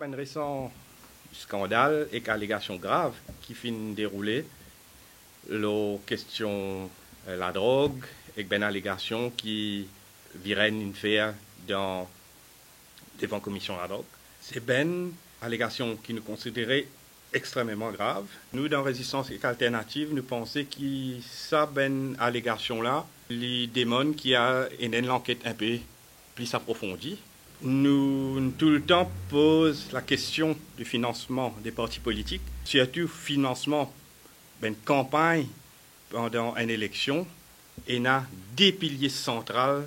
à un récent scandale et allégations graves qui finissent dérouler la question la drogue et une allégation qui virait une affaire devant la commission la drogue. C'est une allégation qui nous considérait extrêmement grave. Nous, dans Résistance et Alternative, nous pensons que ça, une allégation-là, les démons qui a une enquête un peu plus approfondie. Nous, tout le temps, pose la question du financement des partis politiques, surtout financement d'une campagne pendant une élection, et il y a des piliers centraux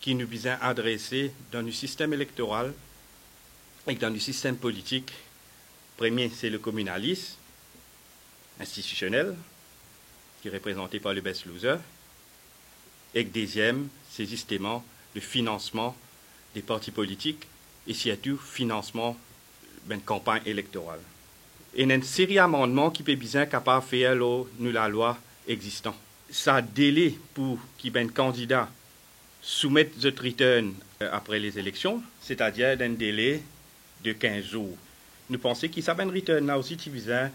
qui nous visent à adresser dans le système électoral et dans le système politique. Premier, c'est le communalisme institutionnel, qui est représenté par le best loser. Et deuxième, c'est justement le financement des partis politiques et surtout financement d'une campagne électorale. Et il y a une série d'amendements qui peut bien capable de faire la loi existante. Ça délai pour qu'un candidat soumette le return après les élections, c'est-à-dire un délai de 15 jours. Nous pensons qu'il y a un return là aussi qui est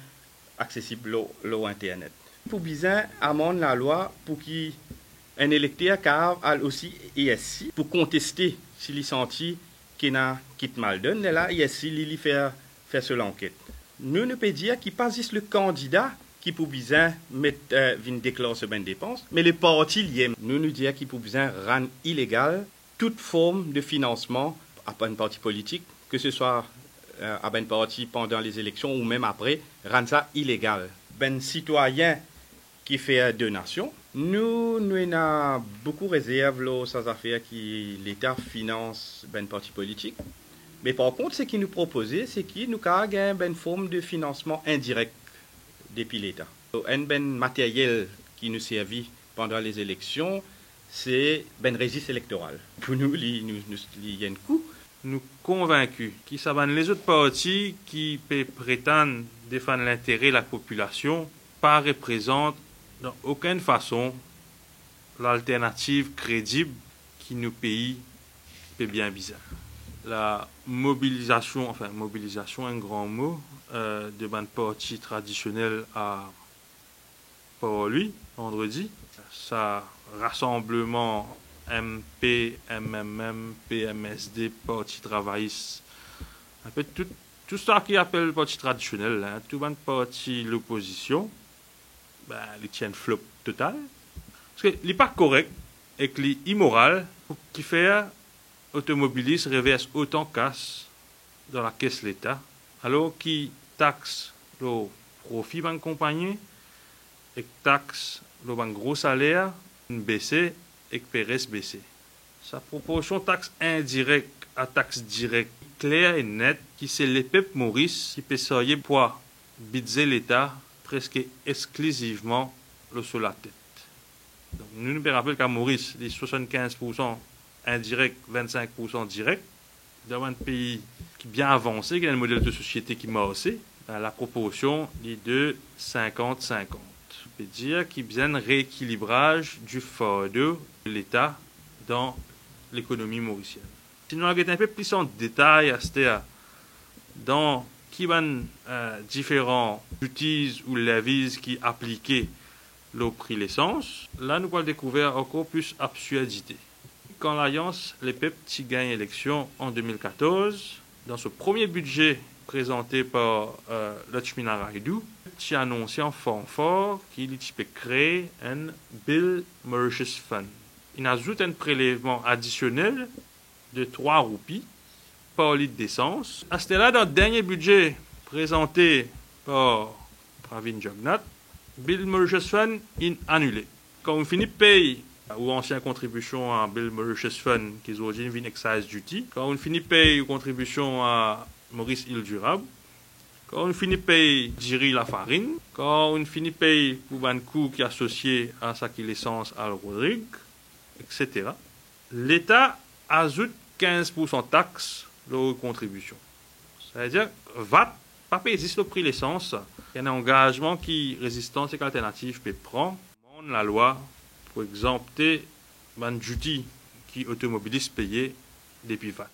accessible au Internet. Pour bien amender la loi pour qu'un électeur ait aussi ISI pour contester s'il est senti qu'il a mal donné. Là, ISI, il faire seule enquête. Nous ne pouvons dire qu'il n'est pas juste le candidat qui peut bien mettre une déclaration de dépenses, mais le parti lié. Nous disons qu'il peut bien rendre illégal toute forme de financement à un parti politique, que ce soit à un parti pendant les élections ou même après, rendre ça illégal. Un citoyen qui fait donation, nous avons beaucoup de réserves sur les affaires que l'État finance un parti politique. Mais par contre, ce qu'il nous proposait, c'est qu'il nous a une forme de financement indirect depuis l'État. Un matériel qui nous servit pendant les élections, c'est un registre électoral. Pour nous, il y a un coût. Nous convaincus qu'ils savent les autres partis qui prétendent défendre l'intérêt de la population, pas représentent dans aucune façon l'alternative crédible qui nous pays est bien bizarre. La mobilisation, un grand mot, de ban parti traditionnel à Port-Louis, vendredi. Ça, rassemblement MP, MMM, PMSD, parti travailliste, un peu tout ça qui appelle le parti traditionnel, hein, tout ban parti l'opposition, ils tiennent flop total. Parce qu'il n'est pas correct et qu'il est immoral pour qu'il fait automobiliste reverse autant casse dans la caisse de l'État, alors qu'il taxe le profit de la compagnie et taxe le gros salaire baissé et que PRS baissé. Sa proportion taxe indirecte à taxe directe claire et nette, qui c'est l'EPEP Maurice qui peut s'ailler pour bidzer l'État presque exclusivement sur la tête. Donc, nous nous rappelons qu'à Maurice, les 75% indirect, 25% direct, dans un pays qui est bien avancé, qui a un modèle de société qui m'a aussi, la proportion est de 50-50. Je peux dire qu'il y a un rééquilibrage du fardeau de l'État dans l'économie mauricienne. Si nous regardons un peu plus en détail, c'est-à-dire dans qui van différents outils ou levies qui appliquaient le prix l'essence, là nous avons découvert encore plus absurdité. Quand l'Alliance, les PEP, gagne l'élection en 2014, dans ce premier budget présenté par Lachmina Raidou, qui a annoncé en fanfare qu'il peut créer un Bill Mauritius Fund. Il ajoute un prélèvement additionnel de 3 roupies par litre d'essence. À ce là dans le dernier budget présenté par Pravin Jagnnath, Bill Mauritius Fund est annulé. Quand on finit de payer ou ancienne contribution à Bill Mauritius Fund, qui est origine d'une excise duty, quand on finit de payer une contribution à Maurice Île Durable, quand on finit de payer Jiri La Farine, quand on finit de payer pour un coût qui est associé à sa l'essence à Rodrigue, etc., l'État ajoute 15% de taxes de contribution. C'est-à-dire, VAT, pas payer juste le prix de l'essence, il y a un engagement qui Résistance et Alternative peut prendre. La loi pour exempter un duty qui automobiliste payé depuis VAT.